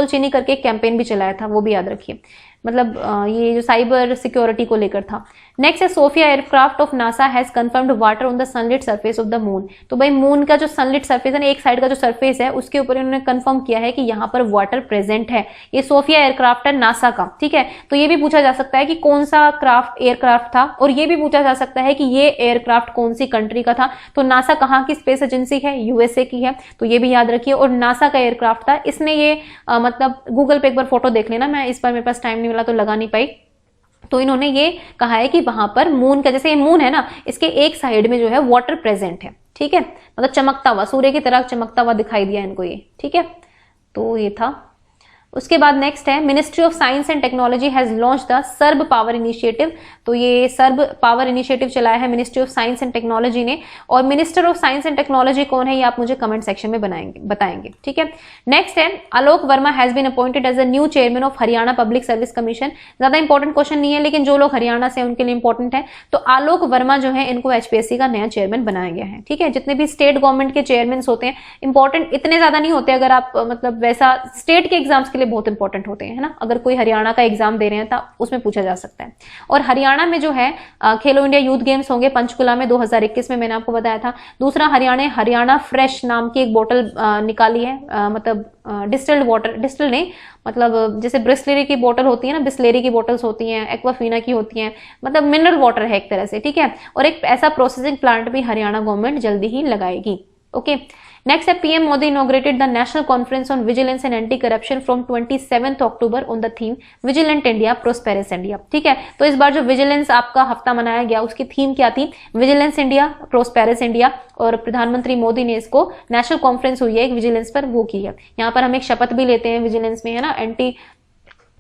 चीनी करके एक कैंपेन भी चलाया था, वो भी याद रखिए, मतलब ये जो साइबर सिक्योरिटी को लेकर था। नेक्स्ट है Sofia aircraft of NASA has confirmed water on the sunlit surface of the moon. तो भाई मून का जो सनलिट सरफेस है ना, एक साइड का जो सरफेस है उसके ऊपर इन्होंने कंफर्म किया है कि यहाँ पर वाटर प्रेजेंट है। ये सोफिया एयरक्राफ्ट है नासा का, ठीक है। तो ये भी पूछा जा सकता है कि कौन सा एयरक्राफ्ट था, और ये भी पूछा जा सकता है कि ये एयरक्राफ्ट कौन सी कंट्री का था। तो नासा कहाँ की स्पेस एजेंसी है, USA की है, तो ये भी याद रखिए। और नासा का एयरक्राफ्ट था, इसने ये मतलब गूगल पे एक बार फोटो देख लेना, मैं इस बार मेरे पास टाइम नहीं मिला तो लगा नहीं पाई। तो इन्होंने ये कहा है कि वहां पर मून का, जैसे ये मून है ना, इसके एक साइड में जो है वाटर प्रेजेंट है, ठीक है, मतलब चमकता हुआ, सूर्य की तरह चमकता हुआ दिखाई दिया इनको ये, ठीक है। तो ये था। उसके बाद नेक्स्ट है ministry of science and technology has launch the SERB power initiative. तो ये सर्ब पावर इनिशिएटिव चलाया है ministry of science and technology ने। और minister of science and technology कौन है ये आप मुझे कमेंट सेक्शन में बताएंगे, ठीक है। नेक्स्ट है Alok Verma has been appointed as a new chairman of Haryana public service commission. ज्यादा इंपॉर्टेंट क्वेश्चन नहीं है, लेकिन जो लोग हरियाणा से उनके लिए इंपॉर्टेंट है। तो आलोक वर्मा जो है इनको HPSC का नया चेयरमैन बनाया गया है, ठीक है। जितने भी स्टेट गवर्नमेंट के चेयरमैन होते हैं, इंपॉर्टेंट इतने ज्यादा नहीं होते, अगर आप मतलब वैसा स्टेट के एग्जाम्स के लिए बहुत इंपॉर्टेंट होते हैं, है ना। अगर कोई हरियाणा का एग्जाम दे रहे हैं तो उसमें पूछा जा सकता है। और हरियाणा में जो है खेलो इंडिया यूथ गेम्स होंगे पंचकुला में 2021 में, मैंने आपको बताया था। दूसरा हरियाणा फ्रेश नाम की एक बोतल निकाली है, मतलब डिस्टिल्ड वाटर, डिस्टिल नहीं, मतलब जैसे ब्रिस्लेरी की बोतल होती है ना, बिस्लेरी की बोटल्स होती हैं, एक्वाफीना की होती हैं, मतलब मिनरल वाटर है एक तरह से, ठीक है। और एक ऐसा प्रोसेसिंग प्लांट भी हरियाणा गवर्नमेंट जल्दी ही लगाएगी, ओके। नेक्स्ट है PM Modi inaugurated the national conference on vigilance and anti corruption from 27 October on the theme vigilant India prosperous India, ठीक है। तो इस बार जो विजिलेंस आपका हफ्ता मनाया गया उसकी थीम क्या थी, विजिलेंस इंडिया प्रोस्पेरस इंडिया। और प्रधानमंत्री मोदी ने इसको नेशनल कॉन्फ्रेंस हुई है एक विजिलेंस पर वो की है। यहाँ पर हम एक शपथ भी लेते हैं विजिलेंस में, है ना, एंटी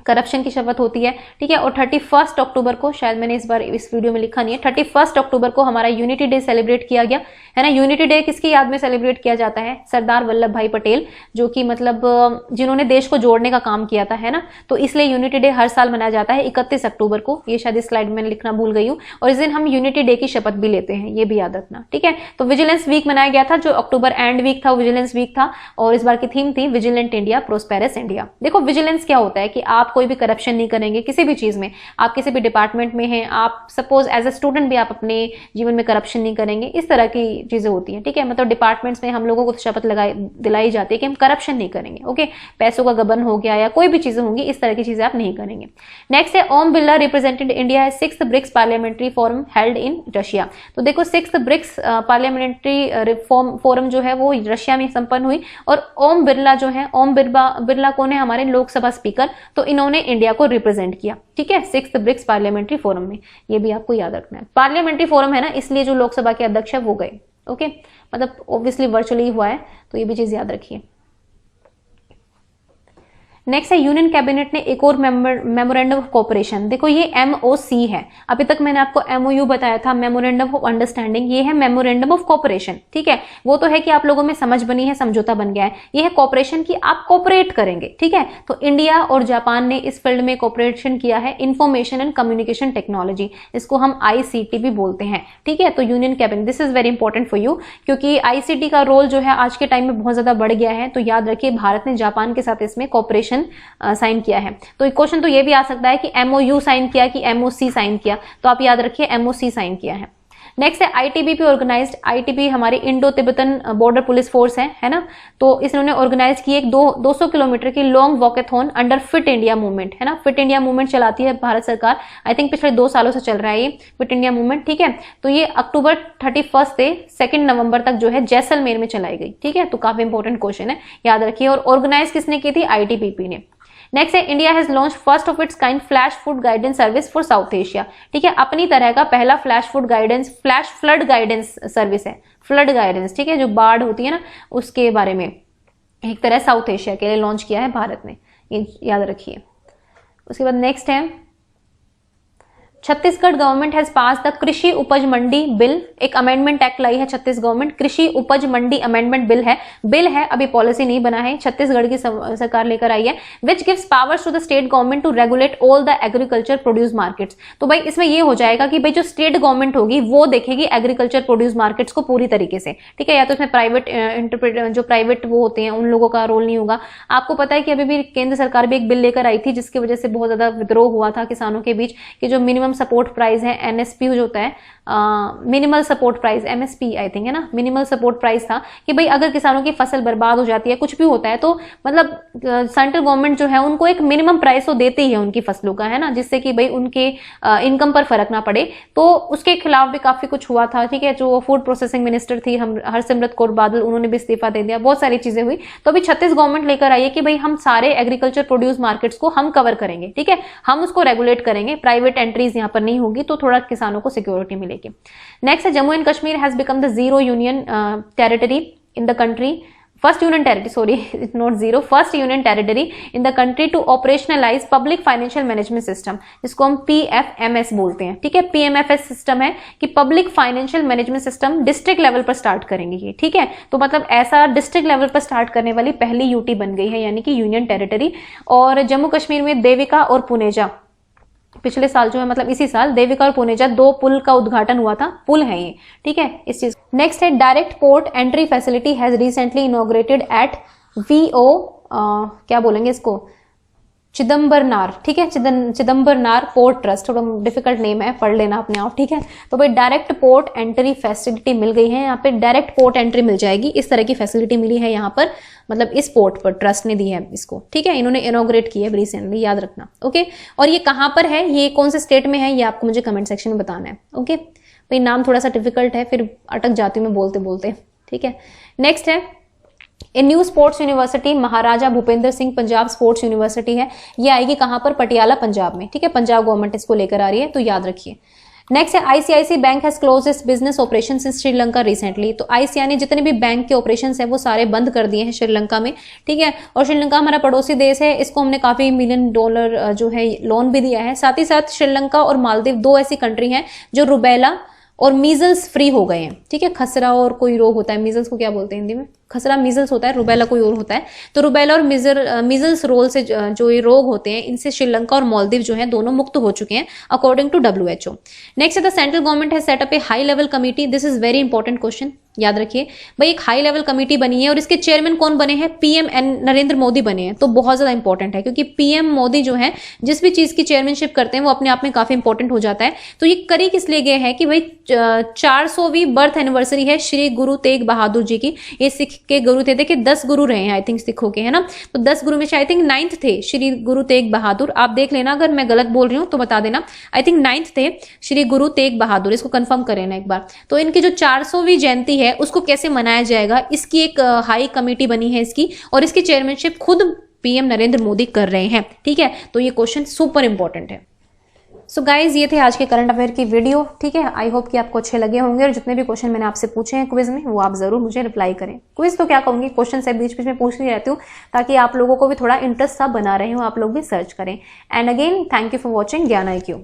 करप्शन की शपथ होती है, ठीक है। और 31 अक्टूबर को, शायद मैंने इस बार इस वीडियो में लिखा नहीं है, 31 अक्टूबर को हमारा यूनिटी डे सेलिब्रेट किया गया है ना। यूनिटी डे किसकी याद में सेलिब्रेट किया जाता है, सरदार वल्लभ भाई पटेल, जो कि मतलब जिन्होंने देश को जोड़ने का काम किया था, है ना। तो इसलिए यूनिटी डे हर साल मनाया जाता है 31 अक्टूबर को। ये शायद इस स्लाइड में लिखना भूल गई हूँ। और इस दिन हम यूनिटी डे की शपथ भी लेते हैं, ये भी याद रखना, ठीक है। तो विजिलेंस वीक मनाया गया था, जो अक्टूबर एंड वीक था विजिलेंस वीक था। और इस बार की थीम थी विजिलेंट इंडिया प्रोस्पेरस इंडिया। देखो विजिलेंस क्या होता है कि आप कोई भी करप्शन नहीं करेंगे किसी भी चीज में, आप किसी भी डिपार्टमेंट में हैं, आप सपोज एज अ स्टूडेंट भी आप अपने जीवन में करप्शन नहीं करेंगे, इस तरह की चीजें होती है। ठीक है, मतलब डिपार्टमेंट्स में हम लोगों को शपथ दिलाई जाती है कि हम करप्शन नहीं करेंगे। ओके, पैसों का गबन हो गया या कोई भी चीजें होंगी, इस तरह की चीजें आप नहीं करेंगे। नेक्स्ट है Om Birla represented India at 6th BRICS parliamentary forum held in Russia. तो देखो 6th ब्रिक्स पार्लियामेंट्री फोरम जो है वो रशिया में संपन्न हुई, और ओम बिरला जो है, ओम बिरला कौन है, हमारे लोकसभा स्पीकर, तो इन्होंने इंडिया को रिप्रेजेंट किया। ठीक है, 6th ब्रिक्स पार्लियामेंट्री फोरम में, ये भी आपको याद रखना है। पार्लियामेंट्री फोरम है ना, इसलिए जो लोकसभा के अध्यक्ष है वो गए। ओके, मतलब ऑब्वियसली वर्चुअली हुआ है, तो ये भी चीज याद रखिए। नेक्स्ट है यूनियन कैबिनेट ने एक और मेमोरेंडम ऑफ कोऑपरेशन, देखो ये MOC है, अभी तक मैंने आपको MOU बताया था, मेमोरेंडम ऑफ अंडरस्टैंडिंग, ये है मेमोरेंडम ऑफ कोऑपरेशन। ठीक है, वो तो है कि आप लोगों में समझ बनी है, समझौता बन गया है, ये है कोऑपरेशन की आप कोऑपरेट करेंगे। ठीक है, तो इंडिया और जापान ने इस फील्ड में कोऑपरेशन किया है, इंफॉर्मेशन एंड कम्युनिकेशन टेक्नोलॉजी, इसको हम ICT भी बोलते हैं। ठीक है, तो union cabinet, this is very important for you, क्योंकि ICT का रोल जो है आज के टाइम में बहुत ज्यादा बढ़ गया है, तो याद रखिए भारत ने जापान के साथ इसमें कोऑपरेशन साइन किया है। तो क्वेश्चन तो ये भी आ सकता है कि MOU साइन किया कि MOC साइन किया, तो आप याद रखिए MOC साइन किया है। नेक्स्ट है ITBP ऑर्गेनाइज्ड, ITBP हमारी Indo Tibetan border police force है ना, तो इन्होंने ऑर्गेनाइज की एक 200 किलोमीटर की long walkathon under fit India movement, है ना, फिट इंडिया मूवमेंट चलाती है भारत सरकार, आई थिंक पिछले 2 सालों से चल रहा है ये फिट इंडिया मूवमेंट। ठीक है, तो ये अक्टूबर 31 से 2 नवंबर तक जो है जैसलमेर में चलाई गई। ठीक है, तो काफी इंपॉर्टेंट क्वेश्चन है, याद रखिए। और ऑर्गेनाइज किसने की थी, ITBP ने। नेक्स्ट है India has launch first of its kind flash food guidance service for south Asia. ठीक है, अपनी तरह का पहला फ्लैश फ्लड गाइडेंस सर्विस है, फ्लड गाइडेंस। ठीक है, जो बाढ़ होती है ना उसके बारे में एक तरह साउथ एशिया के लिए लॉन्च किया है भारत ने, ये याद रखिए। उसके बाद नेक्स्ट है Chhattisgarh government has pass the कृषि उपज मंडी बिल, एक अमेंडमेंट एक्ट लाई है छत्तीस गवर्नमेंट, कृषि उपज मंडी अमेंडमेंट बिल है, अभी पॉलिसी नहीं बना है, छत्तीसगढ़ की सरकार लेकर आई है, which gives powers to the state government to regulate all the agriculture produce markets. तो भाई इसमें ये हो जाएगा कि भाई जो स्टेट गवर्नमेंट होगी वो देखेगी एग्रीकल्चर प्रोड्यूस मार्केट्स को पूरी तरीके से। ठीक है, या तो इसमें प्राइवेट वो होते हैं उन लोगों का रोल नहीं होगा। आपको पता है कि अभी भी केंद्र सरकार भी एक बिल लेकर आई थी जिसकी वजह से बहुत ज्यादा विद्रोह हुआ था किसानों के बीच, कि जो मिनिमम सपोर्ट प्राइस है NSP जो होता है, minimal support price, MSP I think है ना, मिनिमल सपोर्ट प्राइस था कि भाई अगर किसानों की फसल बर्बाद हो जाती है, कुछ भी होता है, तो मतलब सेंट्रल गवर्नमेंट जो है उनको एक मिनिमम प्राइस तो देती ही है उनकी फसलों का, है ना, जिससे कि भाई उनके इनकम पर फर्क ना पड़े। तो उसके खिलाफ भी काफी कुछ हुआ था। ठीक है, जो फूड प्रोसेसिंग मिनिस्टर थी हम हरसिमरत कौर बादल, उन्होंने भी इस्तीफा दे दिया, बहुत सारी चीजें हुई। तो अभी छत्तीस गवर्नमेंट लेकर आई है कि भाई हम सारे एग्रीकल्चर प्रोड्यूस मार्केट्स को हम कवर करेंगे। ठीक है, हम उसको रेगुलेट करेंगे, प्राइवेट एंट्रीज यहाँ पर नहीं होगी, तो थोड़ा किसानों को सिक्योरिटी मिलेगी। नेक्स्ट है Jammu and Kashmir has become the zero union territory in the country, first union territory, sorry it's not zero, first union territory in the country to operationalise public financial management system, जिसको हम PFMS बोलते हैं। ठीक है, PMFS system है कि public financial management system district level पर start करेंगे ये। ठीक है, तो मतलब ऐसा डिस्ट्रिक्ट लेवल पर स्टार्ट करने वाली पहली UT बन गई है, यानी कि यूनियन टेरिटरी। और जम्मू कश्मीर में देविका और पुनेजा, पिछले साल जो है मतलब इसी साल देविका और पुनेजा 2 पुल का उद्घाटन हुआ था, पुल है ये। ठीक है, इस चीज। नेक्स्ट है direct port entry facility has recently inaugurated at VO क्या बोलेंगे इसको, चिदम्बरनार। ठीक है, चिदम्बरनार पोर्ट ट्रस्ट, थोड़ा डिफिकल्ट नेम है, पढ़ लेना अपने आप। ठीक है, तो भाई डायरेक्ट पोर्ट एंट्री फैसिलिटी मिल गई है, यहाँ पे डायरेक्ट पोर्ट एंट्री मिल जाएगी, इस तरह की फैसिलिटी मिली है यहाँ पर, मतलब इस पोर्ट पर ट्रस्ट ने दी है इसको। ठीक है, इन्होंने इनॉग्रेट की है रिसेंटली, याद रखना। ओके, और ये कहाँ पर है, ये कौन से स्टेट में है, ये आपको मुझे कमेंट सेक्शन में बताना है। ओके भाई, नाम थोड़ा सा डिफिकल्ट है, फिर अटक जाती हूँ मैं बोलते बोलते। ठीक है, नेक्स्ट है a new sports university, Maharaja Bhupendra Singh Punjab sports university है, ये आएगी कहां पर, पटियाला पंजाब में। ठीक है, पंजाब गवर्नमेंट इसको लेकर आ रही है, तो याद रखिए। नेक्स्ट है ICICI bank has close it's business operations in Sri Lanka recently, तो ICICI ने जितने भी बैंक के ऑपरेशंस है वो सारे बंद कर दिए हैं श्रीलंका में। ठीक है, और श्रीलंका हमारा पड़ोसी देश है, इसको हमने काफी $1 मिलियन जो है लोन भी दिया है। साथ ही साथ श्रीलंका और मालदीव 2 ऐसी कंट्री हैं जो रुबेला और मीजल्स फ्री हो गए हैं। ठीक है, खसरा और कोई रोग होता है, मीजल्स को क्या बोलते हैं हिंदी में, खसरा मीजल्स होता है, रुबेला कोई और होता है। तो रुबेला और मीजल्स रोल से जो ये रोग होते हैं, इनसे श्रीलंका और मालदीव जो है दोनों मुक्त हो चुके हैं अकॉर्डिंग टू WHO। नेक्स्ट है the central government has set up A high level committee, this is very important question, याद रखिए भाई, एक हाई लेवल कमेटी बनी है और इसके चेयरमैन कौन बने हैं, पीएम नरेंद्र मोदी बने हैं। तो बहुत ज्यादा इंपॉर्टेंट है, क्योंकि पीएम मोदी जो है जिस भी चीज की चेयरमैनशिप करते हैं वो अपने आप में काफी इंपॉर्टेंट हो जाता है। तो ये करी किस लिए गए हैं कि भाई 400वीं बर्थ एनिवर्सरी है श्री गुरु तेग बहादुर जी की। ये सिख के गुरु थे, देखिए 10 गुरु रहे हैं आई थिंक सिखों के, है ना। तो 10 गुरु में से आई थिंक 9th थे श्री गुरु तेग बहादुर। आप देख लेना, अगर मैं गलत बोल रही हूं तो बता देना। आई थिंक 9th थे श्री गुरु तेग बहादुर, इसको कंफर्म करें ना एक बार। तो इनकी जो 400वीं जयंती है उसको कैसे मनाया जाएगा, इसकी एक हाई कमेटी बनी है इसकी, और इसकी चेयरमैनशिप खुद पीएम नरेंद्र मोदी कर रहे हैं। ठीक है, तो ये क्वेश्चन सुपर इंपॉर्टेंट है। सो गाइज, ये थे आज के करंट अफेयर की वीडियो। ठीक है, आई होप कि आपको अच्छे लगे होंगे, और जितने भी क्वेश्चन मैंने आपसे पूछे हैं क्विज में वो आप जरूर मुझे रिप्लाई करें। क्विज तो क्या कहूंगी, क्वेश्चन से बीच बीच में पूछती रहती हूँ ताकि आप लोगों को भी थोड़ा इंटरेस्ट सा बना रहे हो, आप लोग भी सर्च करें। And again thank you for watching ज्ञान IQ।